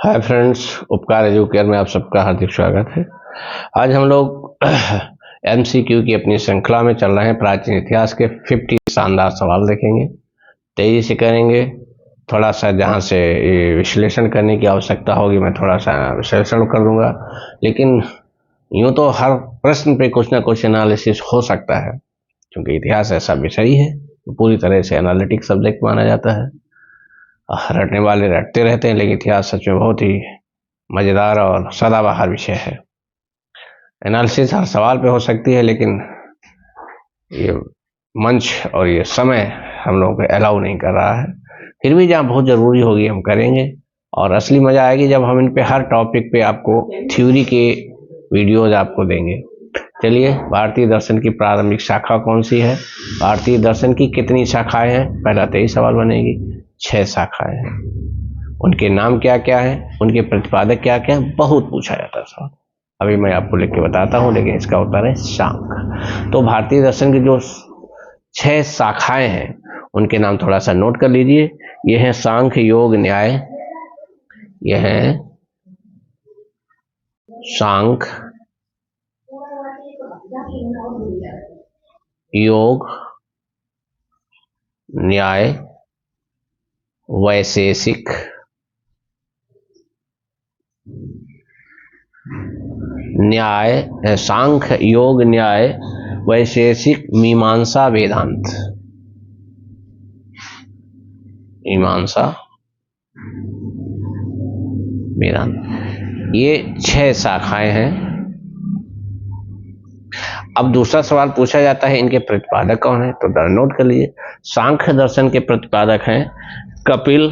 Hi friends, उपकार educare में आप सबका हार्दिक स्वागत है। आज हम लोग एमसीक्यू की अपनी श्रृंखला में चल रहे हैं। प्राचीन इतिहास के 50 शानदार सवाल देखेंगे, तेजी से करेंगे। थोड़ा सा जहां से विश्लेषण करने की आवश्यकता होगी मैं थोड़ा सा विश्लेषण कर दूंगा, लेकिन यूं तो हर प्रश्न पे कुछ ना कुछ एनालिसिस हो सकता है, क्योंकि इतिहास ऐसा विषय है तो पूरी तरह से एनालिटिक सब्जेक्ट माना जाता है। रटने वाले रटते रहते हैं, लेकिन इतिहास सच में बहुत ही मजेदार और सदाबहार विषय है। एनालिसिस हर सवाल पे हो सकती है, लेकिन ये मंच और ये समय हम लोगों को अलाउ नहीं कर रहा है। फिर भी जहाँ बहुत ज़रूरी होगी हम करेंगे, और असली मज़ा आएगी जब हम इन पे हर टॉपिक पे आपको थ्योरी के वीडियोज आपको देंगे। चलिए, भारतीय दर्शन की प्रारंभिक शाखा कौन सी है? भारतीय दर्शन की कितनी शाखाएं हैं? पहला तो यही सवाल बनेगी। 6 शाखाएं हैं। उनके नाम क्या क्या हैं? उनके प्रतिपादक क्या क्या हैं? बहुत पूछा जाता है सवाल। अभी मैं आपको लिख के बताता हूँ, लेकिन इसका उत्तर है सांख्य। तो भारतीय दर्शन की जो 6 शाखाएं हैं उनके नाम थोड़ा सा नोट कर लीजिए। ये हैं सांख्य, योग, न्याय। ये हैं सांख्य, योग, न्याय, वैशेषिक, न्याय, सांख्य, योग, न्याय, वैशेषिक, मीमांसा, वेदांत। मीमांसा, वेदांत, ये 6 शाखाएं हैं। अब दूसरा सवाल पूछा जाता है, इनके प्रतिपादक कौन है? तो नोट कर लीजिए। सांख्य दर्शन के प्रतिपादक हैं कपिल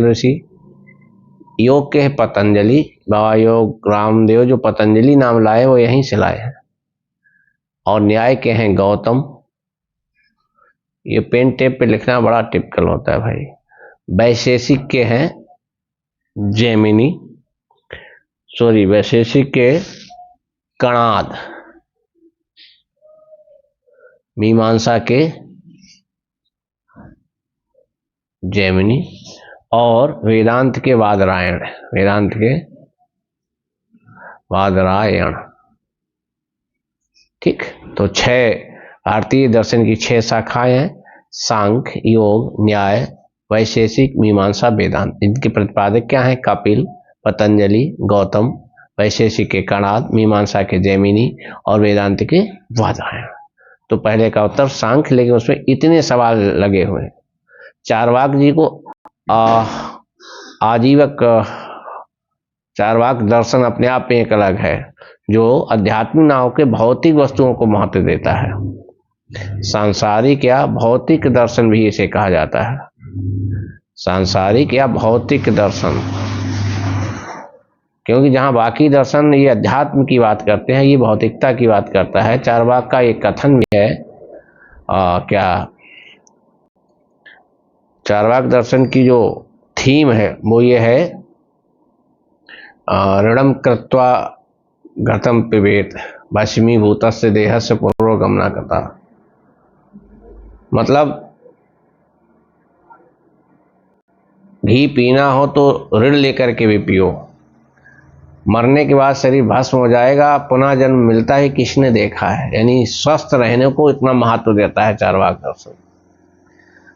ऋषि। योग के पतंजलि, बाबा योग रामदेव जो पतंजलि नाम लाए वो यहीं से लाए हैं। और न्याय के हैं गौतम। ये पेन टेप पे लिखना बड़ा टिपिकल होता है भाई। वैशेषिक के हैं जैमिनी, वैशेषिक के कणाद। मीमांसा के जैमिनी, और वेदांत के वादरायण। ठीक, तो 6 भारतीय दर्शन की 6 शाखाएं हैं। सांख्य, योग, न्याय, वैशेषिक, मीमांसा, वेदांत। इनके प्रतिपादक क्या हैं? कपिल, पतंजलि, गौतम, वैशेषिक के कणाद, मीमांसा के जैमिनी और वेदांत के वादरायण। तो पहले का उत्तर सांख्य, लेकिन उसमें इतने सवाल लगे हुए हैं। चारवाक जी को आजीवक चारवाक दर्शन अपने आप में एक अलग है, जो अध्यात्मिक ना होकर भौतिक वस्तुओं को महत्व देता है। सांसारिक या भौतिक दर्शन भी इसे कहा जाता है। सांसारिक या भौतिक दर्शन, क्योंकि जहां बाकी दर्शन ये अध्यात्म की बात करते हैं, ये भौतिकता की बात करता है। चारवाक का एक कथन भी है, चारवाक दर्शन की जो थीम है वो ये है, ऋणम कृत्वा घृतं पिबेत भस्मीभूतस्य देहस्य पुनरोगमना कथा। मतलब घी पीना हो तो ऋण लेकर के भी पियो, मरने के बाद शरीर भस्म हो जाएगा, पुनः जन्म मिलता है, किसने देखा है? यानी स्वस्थ रहने को इतना महत्व देता है चारवाक दर्शन।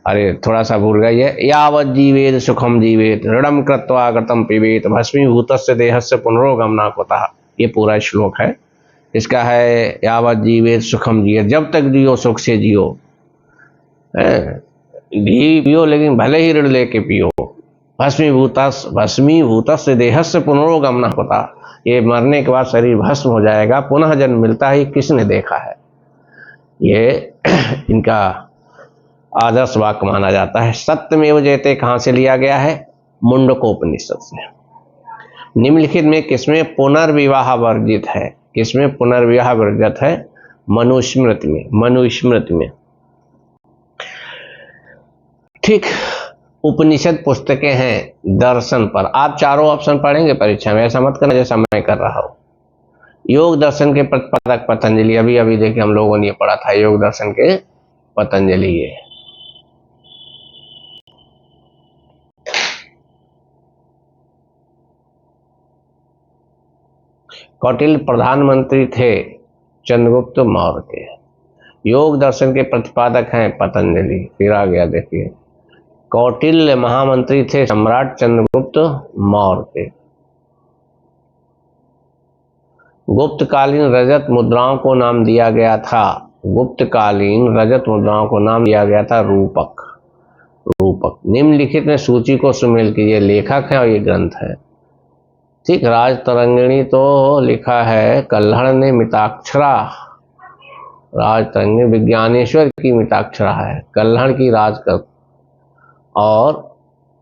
अरे थोड़ा सा भूल गई है। यावत जीवेत सुखम जीवेत ऋणम कृत्वा घृतं पिबेत भस्मीभूतस्य देहस्य पुनरोगमना कुतः। ये पूरा श्लोक है। इसका है यावत जीवेत सुखम जिये, जब तक जियो सुख से जियो। घी पियो, लेकिन भले ही ऋण लेके पियो। भस्मीभूतस्य देहस्य पुनरोगमना कुतः। ये मरने के बाद शरीर भस्म हो जाएगा, पुनः जन्म मिलता है, किसने देखा है? ये इनका आदर्श वाक्य माना जाता है। सत्यमेव जयते कहां से लिया गया है? मुंडकोपनिषद से। निम्नलिखित में किसमें पुनर्विवाह वर्जित है? किसमें पुनर्विवाह वर्जित है? मनुस्मृति में। ठीक, उपनिषद पुस्तकें हैं दर्शन पर। आप चारों ऑप्शन पढ़ेंगे परीक्षा में, ऐसा मत करना जैसा मैं कर रहा हूं। योग दर्शन के प्रतिपादक पतंजलि, अभी देखिए हम लोगों ने पढ़ा था योग दर्शन के पतंजलि। ये कौटिल्य प्रधानमंत्री थे चंद्रगुप्त मौर्य के। योग दर्शन के प्रतिपादक हैं पतंजलि। फिर आ गया देखिए, कौटिल्य महामंत्री थे सम्राट चंद्रगुप्त मौर्य के। गुप्तकालीन रजत मुद्राओं को नाम दिया गया था, गुप्तकालीन रजत मुद्राओं को नाम दिया गया था रूपक। रूपक। निम्नलिखित में सूची को सुमेल कीजिए। लेखक है और ये ग्रंथ है। ठीक, राजतरंगिणी तो लिखा है कल्हड़ ने, मिताक्षरा राजतरंगिणी विज्ञानेश्वर की मिताक्षरा है, कल्हड़ की राजकर, और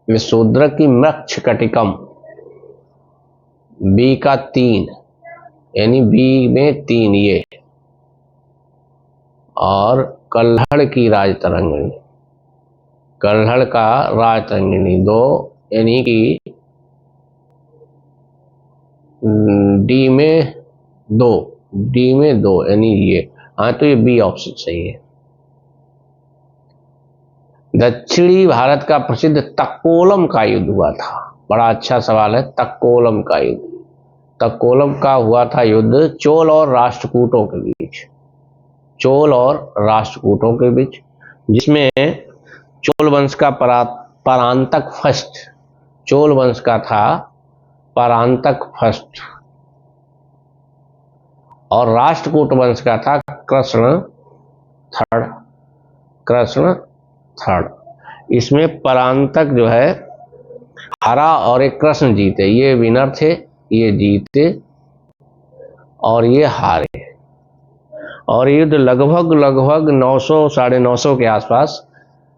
विशूद्रक की मृच्छकटिकम, बी का 3 यानी बी में 3 ये, और कल्हड़ की राजतरंगिणी, कल्हड़ का राजतरंगिणी 2 यानी कि डी में 2 यानी ये। हाँ, तो ये बी ऑप्शन सही है। दक्षिणी भारत का प्रसिद्ध तक्कोलम का युद्ध हुआ था। बड़ा अच्छा सवाल है, तक्कोलम का युद्ध। तक्कोलम का हुआ था युद्ध चोल और राष्ट्रकूटों के बीच, चोल और राष्ट्रकूटों के बीच, जिसमें चोल वंश का परांतक फर्स्ट, चोल वंश का था परांतक फर्स्ट, और राष्ट्रकूट वंश का था कृष्ण थर्ड। इसमें परांतक जो है हारा और एक कृष्ण जीते, ये विनर थे, ये जीते और ये हारे। और युद्ध लगभग 900 साढ़े 900 के आसपास,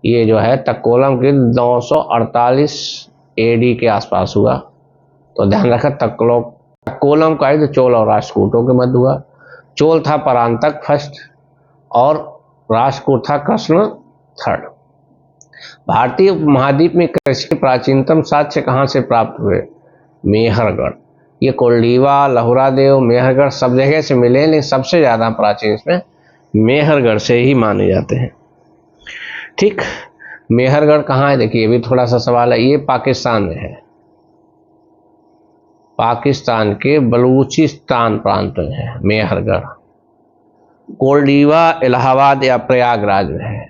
ये जो है तक्कोलम के 948 एडी के आसपास हुआ। तो ध्यान रखा, तक्कोलम का युद्ध चोल और राष्ट्रकूटों के मध्य हुआ। चोल था परांतक फर्स्ट और राष्ट्रकूट था कृष्ण थर्ड। भारतीय महाद्वीप में कृषि के प्राचीनतम साक्ष्य कहाँ से प्राप्त हुए? मेहरगढ़। ये कोल्डीवा, लहुरादेव, मेहरगढ़ सब जगह से मिले, लेकिन सबसे ज्यादा प्राचीन इसमें मेहरगढ़ से ही माने जाते हैं। ठीक, मेहरगढ़ कहाँ है देखिए, ये भी थोड़ा सा सवाल है। ये पाकिस्तान में है, पाकिस्तान के बलूचिस्तान प्रांत में है मेहरगढ़। कोल्डीवा इलाहाबाद या प्रयागराज में है,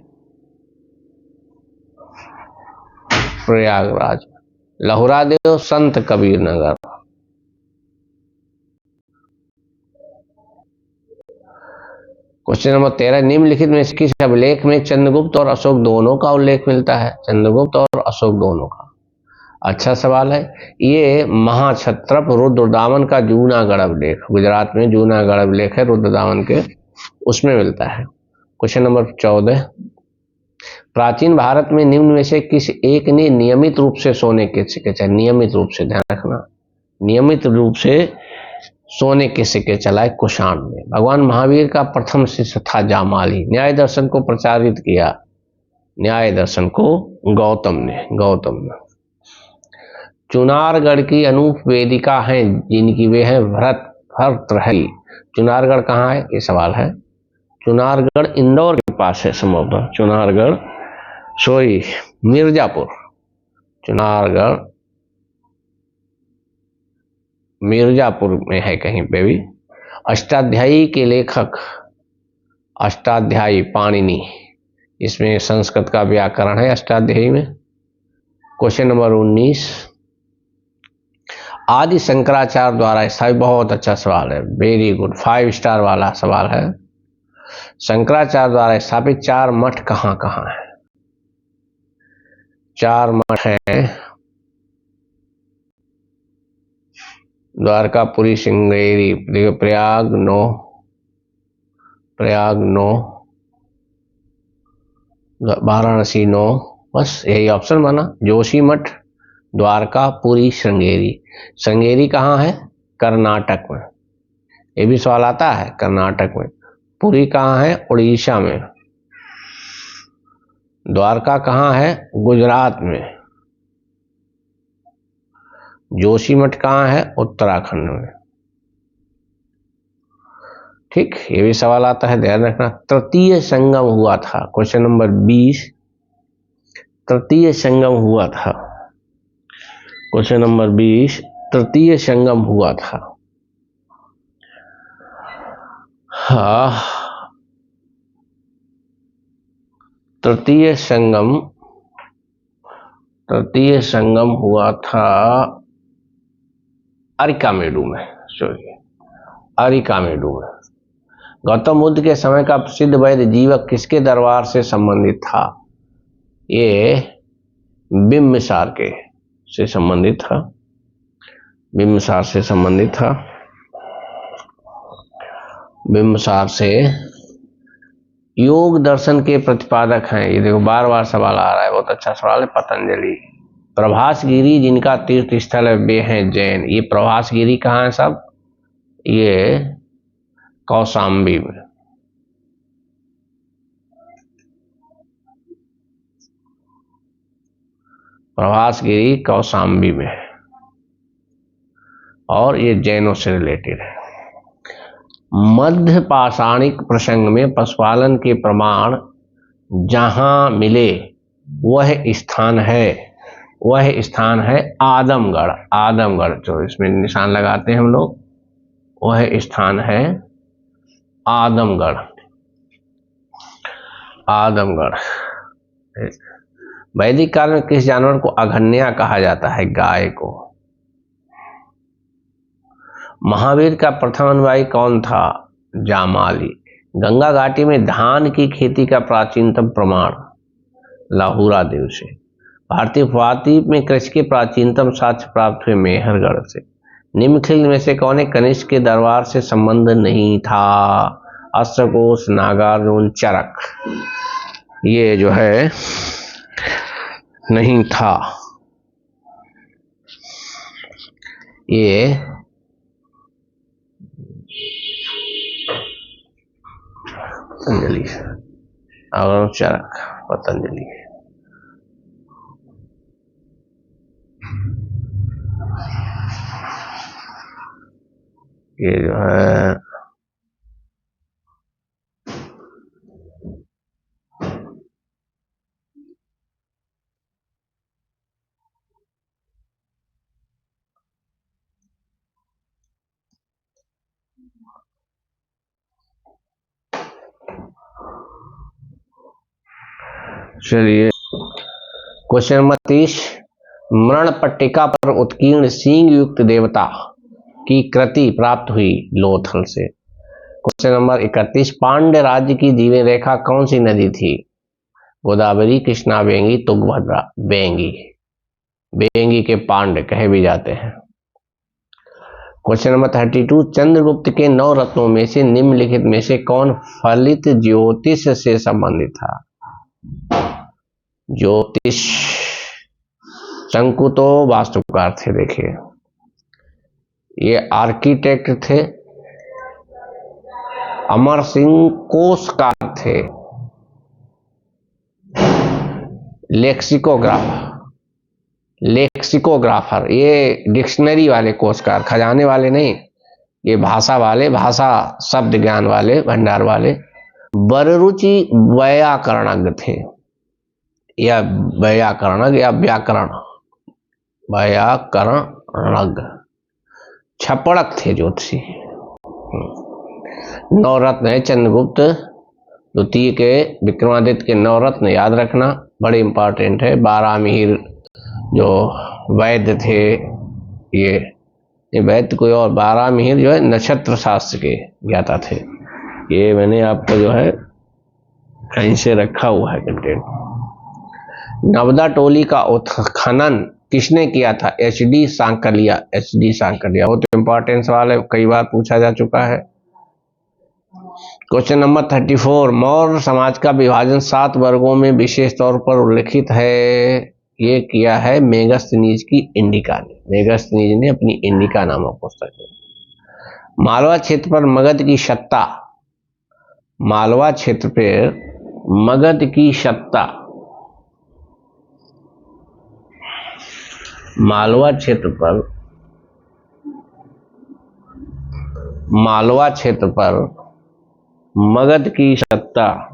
प्रयागराज। लहुरादेव संत कबीर नगर। क्वेश्चन नंबर 13, निम्नलिखित में से किस अभिलेख में चंद्रगुप्त और अशोक दोनों का उल्लेख मिलता है? चंद्रगुप्त और अशोक दोनों का। अच्छा सवाल है। ये महाक्षत्रप रुद्रदामन का जूनागढ़ अभिलेख, गुजरात में जूनागढ़ अभिलेख है रुद्रदामन के, उसमें मिलता है। क्वेश्चन नंबर 14, प्राचीन भारत में निम्न में से किस एक ने नियमित रूप से सोने के सिक्के चलाए? नियमित रूप से, ध्यान रखना, नियमित रूप से सोने के सिक्के चलाए कुषाण ने। भगवान महावीर का प्रथम शिष्य था जामाली। न्याय दर्शन को प्रचारित किया, न्याय दर्शन को गौतम ने। चुनारगढ़ की अनूप वेदिका हैं जिनकी वे हैं भर्तृहरि। चुनारगढ़ कहाँ है, ये सवाल है। चुनारगढ़ इंदौर के पास है संभवतः। चुनारगढ़ मिर्जापुर, चुनारगढ़ मिर्जापुर में है कहीं पे भी। अष्टाध्यायी के लेखक, अष्टाध्यायी पाणिनि, इसमें संस्कृत का व्याकरण है अष्टाध्यायी में। क्वेश्चन नंबर 19, आदि शंकराचार्य द्वारा स्थापित, बहुत अच्छा सवाल है, वेरी गुड, 5 स्टार वाला सवाल है। शंकराचार्य द्वारा स्थापित 4 मठ कहाँ कहाँ है? 4 मठ हैं, द्वारकापुरी, श्रृंगेरी, प्रयाग 9, वाराणसी 9, बस यही ऑप्शन बना। जोशी मठ, द्वारकापुरी, श्रृंगेरी कहाँ है? कर्नाटक में, ये भी सवाल आता है, कर्नाटक में। पुरी कहाँ है? उड़ीसा में। द्वारका कहाँ है? गुजरात में। जोशी मठ कहाँ है? उत्तराखंड में। ठीक, ये भी सवाल आता है, ध्यान रखना। तृतीय संगम हुआ था, क्वेश्चन नंबर 20, तृतीय संगम हुआ था, क्वेश्चन नंबर 20, तृतीय संगम हुआ था। हाँ, तृतीय संगम हुआ था अरिकामेडू में। सॉरी, अरिकामेडू में। गौतम बुद्ध के समय का प्रसिद्ध वैद्य जीवक किसके दरबार से संबंधित था? ये बिम्बिसार के से संबंधित था। बिम्बिसार से संबंधित था। बिम्बिसार से योग दर्शन के प्रतिपादक हैं। ये देखो बार बार सवाल आ रहा है, बहुत अच्छा सवाल है। पतंजलि। प्रभासगिरी जिनका तीर्थ स्थल है वे हैं जैन। ये प्रभासगिरी कहाँ है सब? ये कौशाम्बी में। प्रभासगिरी कौशाम्बी में है और ये जैनों से रिलेटेड है। मध्य पाषाणिक प्रसंग में पशुपालन के प्रमाण जहां मिले वह स्थान है आदमगढ़। आदमगढ़ जो इसमें निशान लगाते हैं हम लोग, वह स्थान है आदमगढ़। आदमगढ़। वैदिक काल में किस जानवर को अघन्या कहा जाता है? गाय को। महावीर का प्रथम अनुयायी कौन था? जामाली। गंगा घाटी में धान की खेती का प्राचीनतम प्रमाण लाहुरा देव से। भारतीय उपद्वीप में कृषि के प्राचीनतम साक्ष्य प्राप्त हुए मेहरगढ़ से। निम्नलिखित में से कौन कनिष्क के दरबार से संबंध नहीं था? अश्वघोष, नागार्जुन, चरक। ये जो है नहीं था। ये पतंजलि और चरक। पतंजलि। ये जो है चलिए क्वेश्चन नंबर 30। मरण पट्टिका पर उत्कीर्ण सींग युक्त देवता की कृति प्राप्त हुई लोथल से। Question number 31। पांड्य राज्य की जीवन रेखा कौन सी नदी थी? गोदावरी, कृष्णा, बेंगी, तुंगभद्रा। बेंगी। बेंगी के पांड्य कहे भी जाते हैं। Question number 32। चंद्रगुप्त के 9 रत्नों में से निम्नलिखित में से कौन फलित ज्योतिष से संबंधित था? ज्योतिष। शंकु तो वास्तुकार थे। देखिए ये आर्किटेक्ट थे। अमर सिंह कोशकार थे। लेक्सिकोग्राफर, ये डिक्शनरी वाले कोशकार, खजाने वाले नहीं, ये भाषा वाले, भाषा शब्द ज्ञान वाले, भंडार वाले। बररुचि व्याकरणज्ञ थे, या व्याकरणज्ञ या व्याकरणज्ञ। छपड़क थे ज्योतिषी। 9 रत्न है चंद्रगुप्त द्वितीय के, विक्रमादित्य के 9 रत्न याद रखना, बड़े इंपॉर्टेंट है। 12 मिहिर जो वैद्य थे, ये वैद्य कोई और, 12 मिहिर जो है नक्षत्र शास्त्र के ज्ञाता थे। ये मैंने आपको जो है कहीं से रखा हुआ है कंटेंट। नवदा टोली का उत्खनन किसने किया था? HD सांकलिया। HD सांकलिया, वो तो इंपॉर्टेंट सवाल है, कई बार पूछा जा चुका है। Question number 34। मौर्य समाज का विभाजन 7 वर्गों में विशेष तौर पर उल्लिखित है, ये किया है मेगास्थनीज की इंडिका ने। मेगास्थनीज ने अपनी इंडिका नामक पुस्तक में। मालवा क्षेत्र पर मगध की सत्ता। मालवा क्षेत्र पर मगध की सत्ता। मालवा क्षेत्र पर मगध की सत्ता।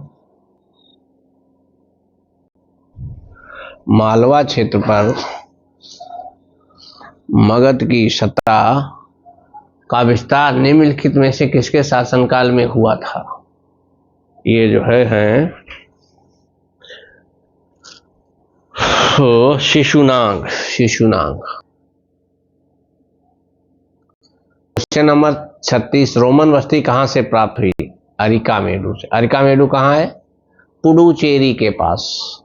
मालवा क्षेत्र पर मगध की सत्ता का विस्तार निम्नलिखित में से किसके शासनकाल में हुआ था? ये जो है शिशुनाग। क्वेश्चन नंबर 36, रोमन बस्ती कहां से प्राप्त हुई? अरिकामेडू से। अरिकामेडू कहां है? पुडुचेरी के पास।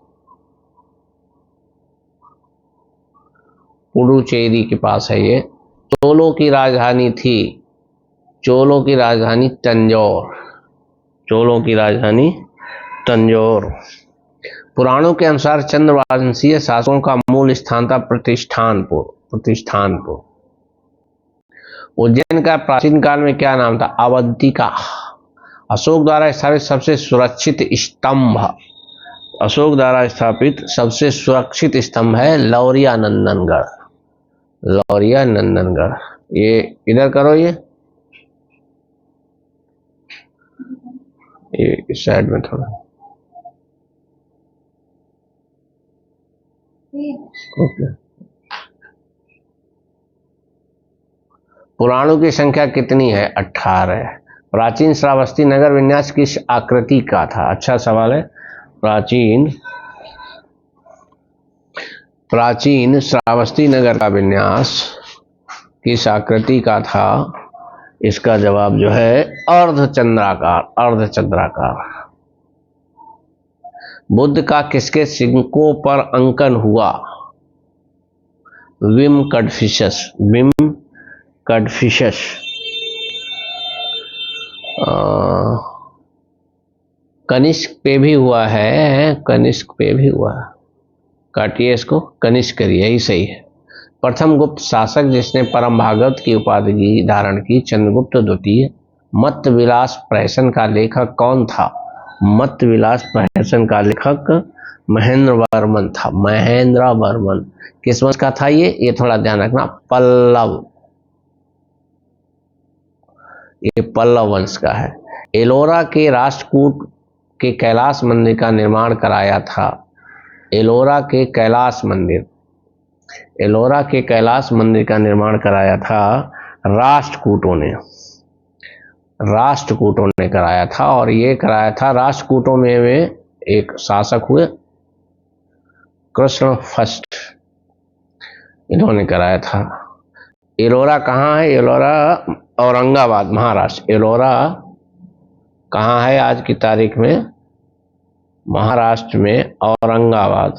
पुडुचेरी के पास है ये। चोलों की राजधानी थी, चोलों की राजधानी तंजौर। चोलों की राजधानी तंजौर। पुराणों के अनुसार चंद्रवंशीय शासकों का मूल स्थान था प्रतिष्ठानपुर। उज्जैन का प्राचीन काल में क्या नाम था? अवंतिका। अशोक द्वारा स्थापित सबसे सुरक्षित स्तंभ है लौरिया नंदनगढ़। ये इधर करो, ये इस साइड में थोड़ा। ओके। पुराणों की संख्या कितनी है? 18। प्राचीन श्रावस्ती नगर विन्यास किस आकृति का था? अच्छा सवाल है। प्राचीन श्रावस्ती नगर का विन्यास किस आकृति का था? इसका जवाब जो है अर्धचंद्राकार। बुद्ध का किसके सिंकों पर अंकन हुआ? विम कडफिशस। कनिष्क पे भी हुआ है, काटिए इसको, कनिष्क करिए, यही सही है। प्रथम गुप्त शासक जिसने परम भागवत की उपाधि धारण की, चंद्रगुप्त द्वितीय। मत्त विलास प्रहसन का लेखक कौन था? मत्त विलास प्रहसन का लेखक महेंद्र वर्मन। किस वंश का था ये थोड़ा ध्यान रखना, पल्लव। ये पल्लव वंश का है। एलोरा के राष्ट्रकूट के कैलाश मंदिर का निर्माण कराया था। एलोरा के कैलाश मंदिर का निर्माण कराया था राष्ट्रकूटों ने कराया था। और ये कराया था राष्ट्रकूटों में एक शासक हुए कृष्ण फर्स्ट, इन्होंने कराया था। एलोरा कहाँ है? एलोरा औरंगाबाद, महाराष्ट्र। एलोरा कहाँ है आज की तारीख में? महाराष्ट्र में औरंगाबाद।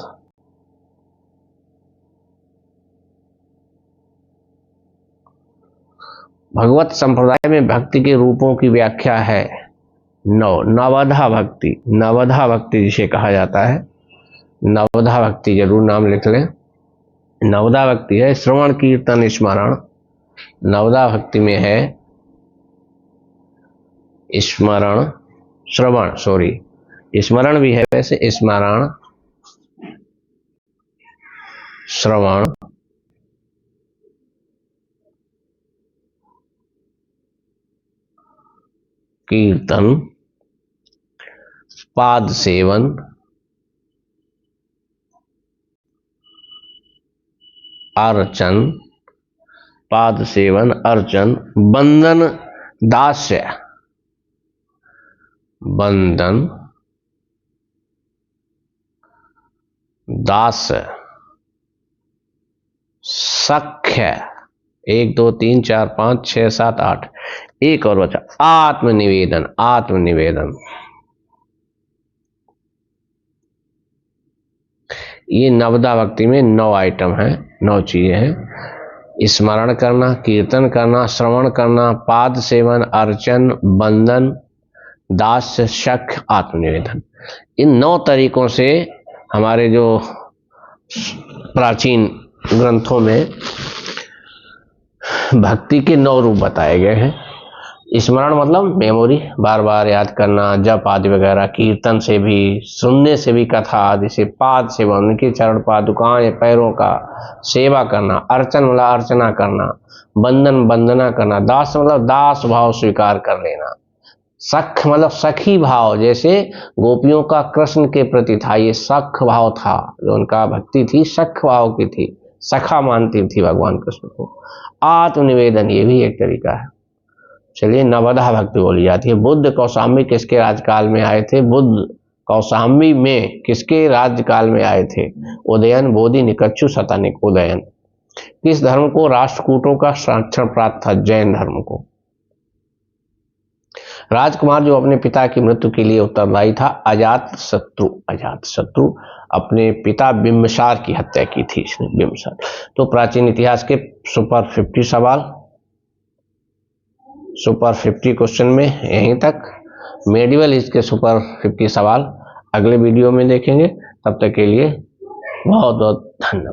भगवत संप्रदाय में भक्ति के रूपों की व्याख्या है नवधा भक्ति जिसे कहा जाता है। नवधा भक्ति जरूर नाम लिख लें। नवधा भक्ति है श्रवण कीर्तन स्मरण। नवधा भक्ति में है स्मरण भी है वैसे, स्मरण, श्रवण, कीर्तन, पाद सेवन, अर्चन, बंदन, दास्य, सख्य, 1 2 3 4 5 6 7 8, एक और बचा, आत्मनिवेदन। ये नवदा भक्ति में 9 आइटम है, 9 चीजें हैं। स्मरण करना, कीर्तन करना, श्रवण करना, पाद सेवन, अर्चन, बंदन, दास्य, सख्य, आत्मनिवेदन। इन 9 तरीकों से हमारे जो प्राचीन ग्रंथों में भक्ति के 9 रूप बताए गए हैं। स्मरण मतलब मेमोरी, बार बार याद करना, जप आदि वगैरह। कीर्तन से भी, सुनने से भी कथा आदि से। पाद सेवन, उनके चरण पादुकाओं या पैरों का सेवा करना। अर्चन मतलब अर्चना करना। बंदन वंदना करना। दास मतलब दास भाव स्वीकार कर लेना। सख मतलब सखी भाव, जैसे गोपियों का कृष्ण के प्रति था, ये सख भाव था, जो उनका भक्ति थी सख भाव की थी, सखा मानती थी भगवान कृष्ण को। आत्मनिवेदन ये भी एक तरीका है। चलिए, नवधा भक्ति बोली जाती है। बुद्ध कौशाम्बी किसके राजकाल में आए थे? बुद्ध कौशाम्बी में किसके राज्यकाल में आए थे? उदयन, बोधि, निकच्छु, शतानिक। उदयन। किस धर्म को राष्ट्रकूटों का संरक्षण प्राप्त था? जैन धर्म को। राजकुमार जो अपने पिता की मृत्यु के लिए उत्तरदायी था? अजातशत्रु। अजातशत्रु अपने पिता बिंबिसार की हत्या की थी इसने, बिंबिसार। तो प्राचीन इतिहास के सुपर 50 सवाल, सुपर 50 क्वेश्चन में यहीं तक। मेडिवल इसके सुपर 50 सवाल अगले वीडियो में देखेंगे। तब तक के लिए बहुत बहुत धन्यवाद।